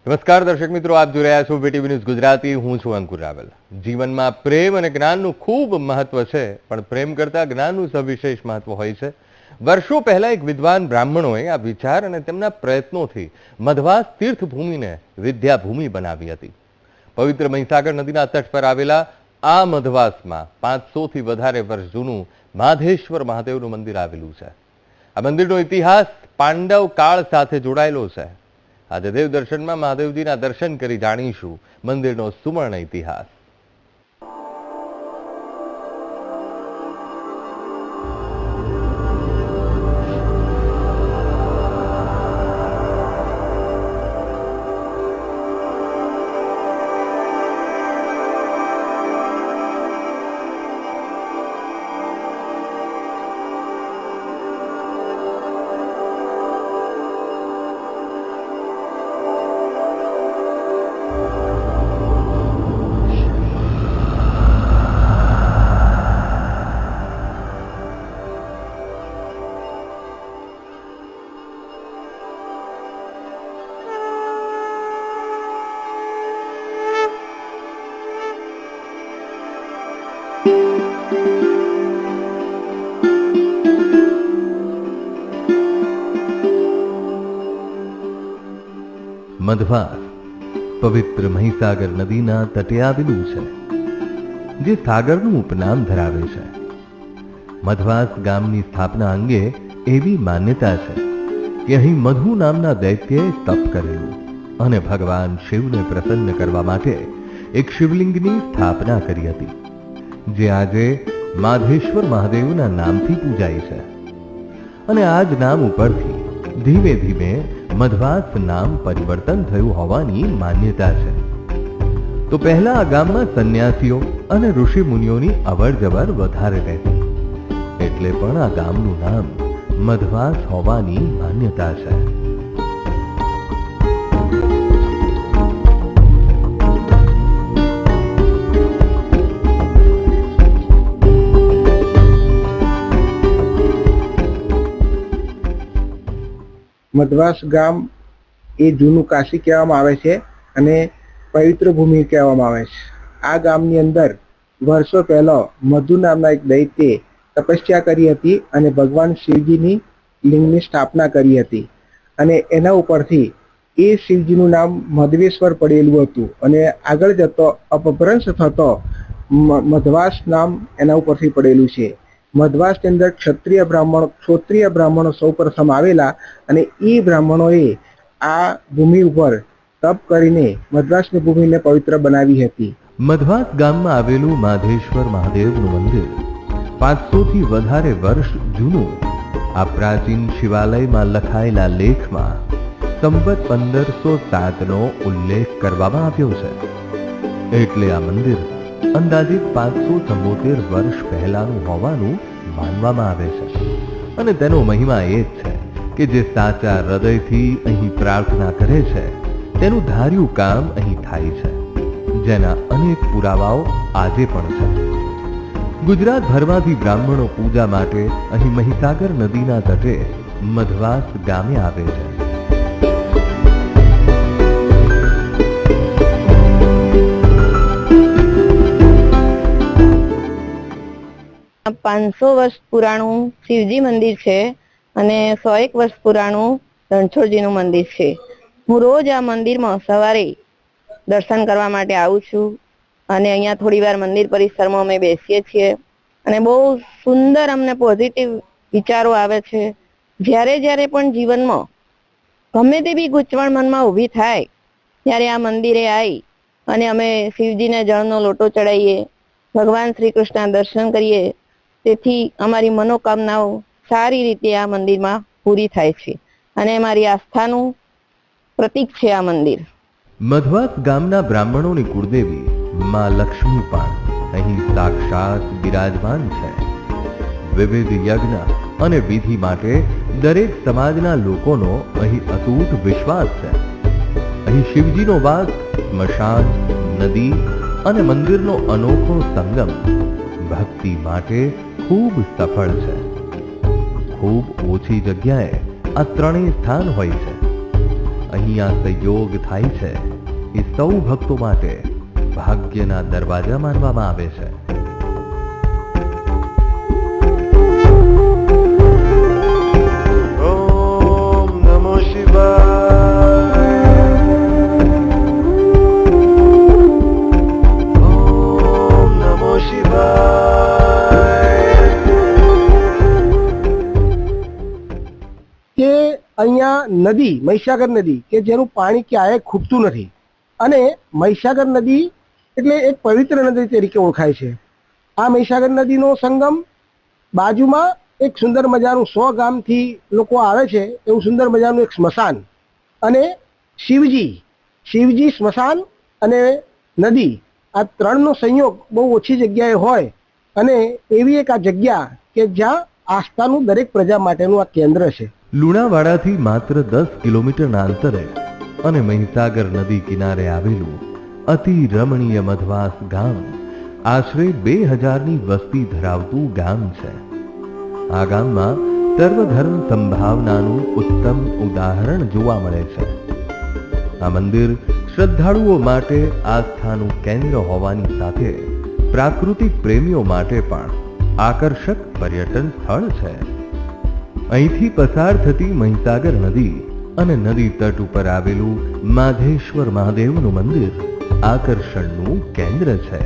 નમસ્કાર દર્શક મિત્રો, આપ જોઈ રહ્યા છો VTV ન્યૂઝ ગુજરાતી. હું છું અંકુર રાવલ. જીવનમાં પ્રેમ અને જ્ઞાનનું ખૂબ મહત્વ છે, પણ પ્રેમ કરતા જ્ઞાનનું સવિશેષ મહત્વ હોય છે. વર્ષો પહેલા એક વિદ્વાન બ્રાહ્મણોએ આ વિચાર અને તેમના પ્રયત્નોથી મધવાસ તીર્થભૂમિને વિદ્યાભૂમિ બનાવી હતી. પવિત્ર મહીસાગર નદીના તટ પર આવેલા આ મધવાસમાં 500 થી વધારે વર્ષ જૂનું માધેશ્વર મહાદેવનું મંદિર આવેલું છે. આ મંદિરનો ઇતિહાસ પાંડવ કાળ સાથે જોડાયેલો છે. આજે દેવ દર્શનમાં મહાદેવજીના દર્શન કરી જાણીશું મંદિરનો સુવર્ણ ઇતિહાસ. મધવાસ પવિત્ર મહીસાગર નદીના તટે આવેલું છે, જે સાગરનું ઉપનામ ધરાવે છે. મધવાસ ગામની સ્થાપના અંગે એવી માન્યતા છે કે અહીં મધુ નામના દૈત્યએ તપ કરેલું અને ભગવાન શિવને પ્રસન્ન કરવા માટે એક શિવલિંગની સ્થાપના કરી હતી, જે આજે માધેશ્વર મહાદેવના નામથી પૂજાય છે. અને આ જ નામ ઉપરથી ધીમે ધીમે મધવાસ નામ પરિવર્તન થયું હોવાની માન્યતા છે. તો પહેલા આ ગામમાં સંન્યાસીઓ અને ઋષિ મુનિઓની અવરજવર વધારે રહેતી, એટલે પણ આ ગામનું નામ મધવાસ હોવાની માન્યતા છે. મધવાસ ગામ એ જૂનું કાશી કહેવામાં આવે છે અને પવિત્ર ભૂમિ કહેવામાં આવે છે. આ ગામની અંદર વર્ષો પહેલા મધુ નામના એક દૈત્યે તપસ્યા કરી હતી અને ભગવાન શિવજીની લિંગની સ્થાપના કરી હતી, અને એના ઉપરથી એ શિવજીનું નામ મધવેશ્વર પડેલું હતું, અને આગળ જતો અપભ્રંશ થતો મધવાસ નામ એના ઉપરથી પડેલું છે. મધવાસની અંદર ક્ષત્રિય બ્રાહ્મણો સૌ પ્રથમ આવેલા, અને એ બ્રાહ્મણોએ આ ભૂમિ ઉપર તપ કરીને મધવાસની ભૂમિને પવિત્ર બનાવી હતી. મધવાસ ગામમાં આવેલું માધેશ્વર મહાદેવનું મંદિર 500 થી વધારે વર્ષ જૂનું આ પ્રાચીન શિવાલયમાં લખાયેલા લેખમાં સંવત 1507 નો ઉલ્લેખ કરવામાં આવ્યો છે. એટલે આ મંદિર અંદાજિત 574 વર્ષ પહેલાનું હોવાનું માનવામાં આવે છે. અને તેનો મહિમા એ જ છે કે જે સાચા હૃદયથી અહીં પ્રાર્થના કરે છે તેનું ધાર્યું કામ અહીં થાય છે, જેના અનેક પુરાવાઓ આજે પણ છે. ગુજરાતભરમાંથી બ્રાહ્મણો પૂજા માટે અહીં મહીસાગર નદીના તટે મધવાસ ગામે આવે છે. આ 500 વર્ષ પુરાણું શિવજી મંદિર છે અને 101 વર્ષ પુરાણું રણછોડજીનું મંદિર છે. હું રોજ આ મંદિરમાં સવારે દર્શન કરવા માટે આવું છું, અને અહીંયા થોડી વાર મંદિર પરિસરમાં અમે બેસીએ છીએ, અને બહુ સુંદર અમને પોઝિટિવ વિચારો આવે છે. જ્યારે પણ જીવનમાં ગમે તે બી ગૂંચવણ મનમાં ઊભી થાય ત્યારે આ મંદિરે આવી અને અમે શિવજીને જળનો લોટો ચડાવીએ, ભગવાન શ્રી કૃષ્ણ દર્શન કરીએ, તેથી અમારી મનોકામનાઓ સારી રીતે આ મંદિરમાં પૂરી થાય છે, અને મારી આસ્થાનું પ્રતીક છે આ મંદિર. મધવાસ ગામના બ્રાહ્મણોની કુળદેવી માં લક્ષ્મી પણ અહીં સાક્ષાત બિરાજમાન છે. વિવિધ યજ્ઞ અને વિધિ માટે દરેક સમાજના લોકોનો અહીં અતૂટ વિશ્વાસ છે. અહીં શિવજીનો વાસ, સ્મશાન, નદી અને મંદિરનો અનોખો સંગમ ભક્તિ માટે ખૂબ સફળ છે. ખૂબ ઓછી જગ્યાએ આ ત્રણેય સ્થાન હોય છે. અહીંયા સંયોગ થાય છે એ સૌ ભક્તો માટે ભાગ્યના દરવાજા માનવામાં આવે છે. ઓમ નમો શિવાય. ઓમ નમો શિવાય. કે અહીંયા નદી મહીસાગર નદી કે જેનું પાણી ક્યાંય ખૂટતું નથી અને મહીસાગર નદી એટલે એક પવિત્ર નદી તરીકે ઓળખાય છે. આ મહીસાગર નદીનો સંગમ બાજુમાં એક સુંદર મજાનું 100 ગામથી લોકો આવે છે એવું સુંદર મજાનું એક સ્મશાન અને શિવજી સ્મશાન અને નદી આ ત્રણનો સંયોગ બહુ ઓછી જગ્યાએ હોય અને એવી એક આ જગ્યા કે જ્યાં આસ્થાનું દરેક પ્રજા માટેનું આ કેન્દ્ર છે. લુણાવાડાથી માત્ર 10 કિલોમીટરના અંતરે અને મહીસાગર નદી કિનારે આવેલું અતિ રમણીય મધવાસ ગામ આશરે 2000ની વસ્તી ધરાવતું ગામ છે. આ ગામમાં સર્વધર્મ સંભાવનાનું ઉત્તમ ઉદાહરણ જોવા મળે છે. આ મંદિર શ્રદ્ધાળુઓ માટે આસ્થાનું કેન્દ્ર હોવાની સાથે પ્રાકૃતિક પ્રેમીઓ માટે પણ આકર્ષક પર્યટન સ્થળ છે. અહીંથી પસાર થતી મહીસાગર નદી અને નદી તટ ઉપર આવેલું માધેશ્વર મહાદેવનું મંદિર આકર્ષણનું કેન્દ્ર છે.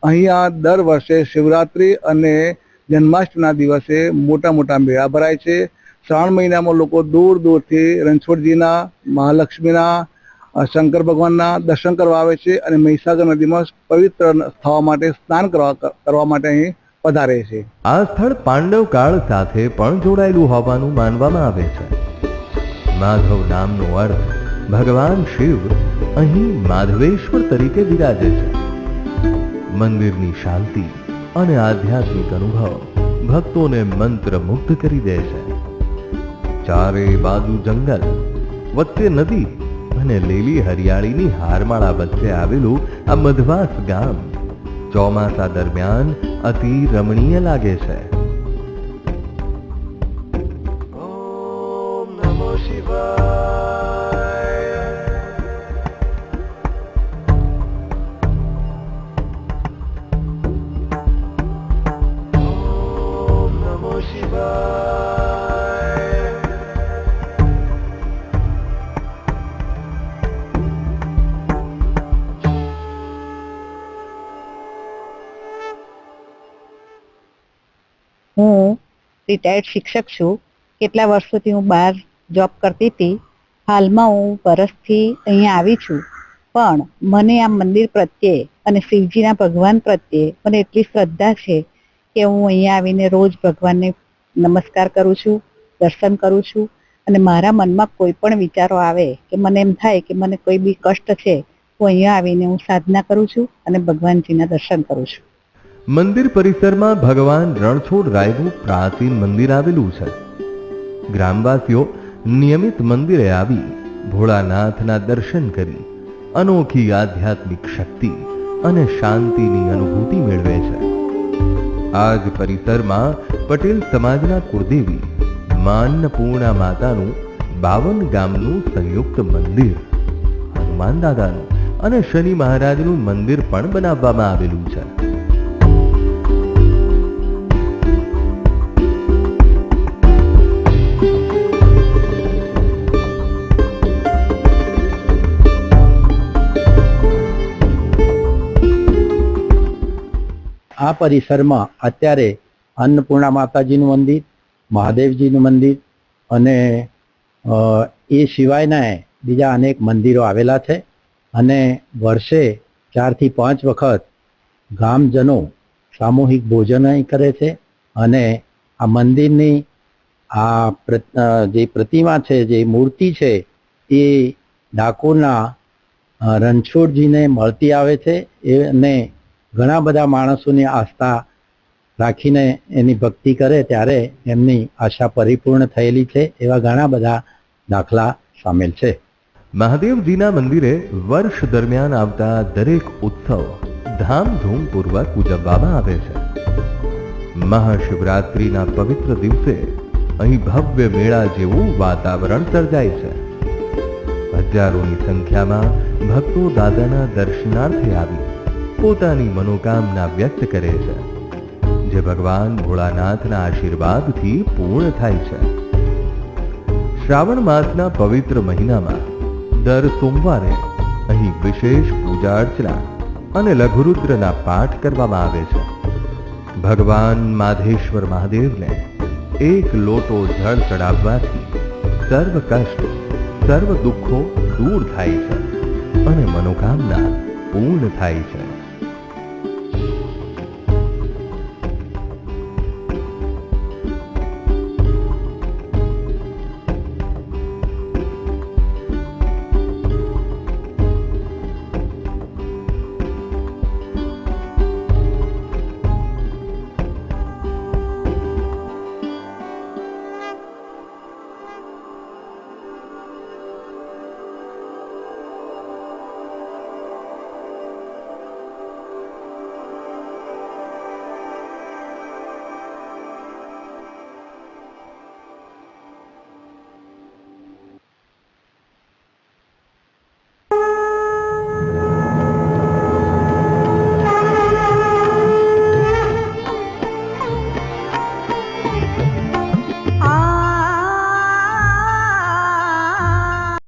અહીંયા દર વર્ષે શિવરાત્રી અને જન્માષ્ટમીના દિવસે મોટા મોટા મેળા ભરાય છે. શ્રાવણ મહિનામાં લોકો દૂર દૂરથી રણછોડજીના, મહાલક્ષ્મીના, શંકર ભગવાનના દર્શન કરવા આવે છે અને મહીસાગર નદીમાં પવિત્ર થવા માટે સ્નાન કરવા માટે અહીં પધારે છે. આ સ્થળ પાંડવ કાળ સાથે પણ જોડાયેલું હોવાનું માનવામાં આવે છે. માધવ નામનો અર્થ ભગવાન શિવ અહીં માધવેશ્વર તરીકે બિરાજે છે. મંદિરની શાંતિ અને આધ્યાત્મિક અનુભવ ભક્તોને મંત્રમુગ્ધ કરી દે છે. ચારે બાજુ જંગલ, વચ્ચે નદી અને લીલી હરિયાળીની હારમાળા વચ્ચે આવેલું આ મધવાસ ગામ ચોમાસા દરમિયાન અતિ રમણીય લાગે છે. ઓમ નમો શિવાય. ઓમ નમો શિવાય. હું રિટાયર્ડ શિક્ષક છું. કેટલા વર્ષોથી હું બહાર જોબ કરતી હતી. હાલમાં હું વરસથી અહીંયા આવી છું. પણ મને આ મંદિર પ્રત્યે અને શિવજીના ભગવાન પ્રત્યે મને એટલી શ્રદ્ધા છે કે હું અહીંયા આવીને રોજ ભગવાનને નમસ્કાર કરું છું, દર્શન કરું છું અને મારા મનમાં કોઈ પણ વિચારો આવે કે મને એમ થાય કે મને કોઈ બી કષ્ટ છે, હું અહીંયા આવીને હું સાધના કરું છું અને ભગવાનજીના દર્શન કરું છું. મંદિર પરિસરમાં ભગવાન રણછોડરાયનું પ્રાચીન મંદિર આવેલું છે. ગ્રામવાસીઓ નિયમિત મંદિરે આવી ભોળાનાથના દર્શન કરી અનોખી આધ્યાત્મિક શક્તિ અને શાંતિની અનુભૂતિ મેળવે છે. આ જ પરિસરમાં પટેલ સમાજના કુળદેવી મા અન્નપૂર્ણા માતાનું 52 ગામનું સંયુક્ત મંદિર, હનુમાન દાદાનું અને શનિ મહારાજનું મંદિર પણ બનાવવામાં આવેલું છે. આ પરિસરમાં અત્યારે અન્નપૂર્ણા માતાજીનું મંદિર, મહાદેવજીનું મંદિર અને એ સિવાયના બીજા અનેક મંદિરો આવેલા છે અને વર્ષે 4 થી 5 વખત ગામજનો સામૂહિક ભોજન અહીં કરે છે અને આ મંદિરની આ જે પ્રતિમા છે, જે મૂર્તિ છે, એ ડાકોરના રણછોડજીને મળતી આવે છે અને ઘણા બધા માણસોની આસ્થા રાખીને એની ભક્તિ કરે ત્યારે એમની આશા પરિપૂર્ણ થયેલી છે એવા ઘણા બધા દાખલા સામેલ છે. મહાદેવજીના મંદિરે વર્ષ દરમિયાન આવતા દરેક ઉત્સવ ધામધૂમપૂર્વક ઉજવવામાં આવે છે. મહાશિવરાત્રિના પવિત્ર દિવસે અહીં ભવ્ય મેળા જેવું વાતાવરણ સર્જાય છે. હજારોની સંખ્યામાં ભક્તો દાદાના દર્શનાર્થે આવી પોતાની મનોકામના વ્યક્ત કરે છે, જે ભગવાન ભોળાનાથના આશીર્વાદથી પૂર્ણ થાય છે. શ્રાવણ માસના પવિત્ર મહિનામાં દર સોમવારે અહીં વિશેષ પૂજા અર્ચના અને લઘુરુદ્રના પાઠ કરવામાં આવે છે. ભગવાન માધેશ્વર મહાદેવને એક લોટો જળ ચડાવવાથી સર્વ કષ્ટ સર્વ દુઃખો દૂર થાય છે અને મનોકામના પૂર્ણ થાય છે.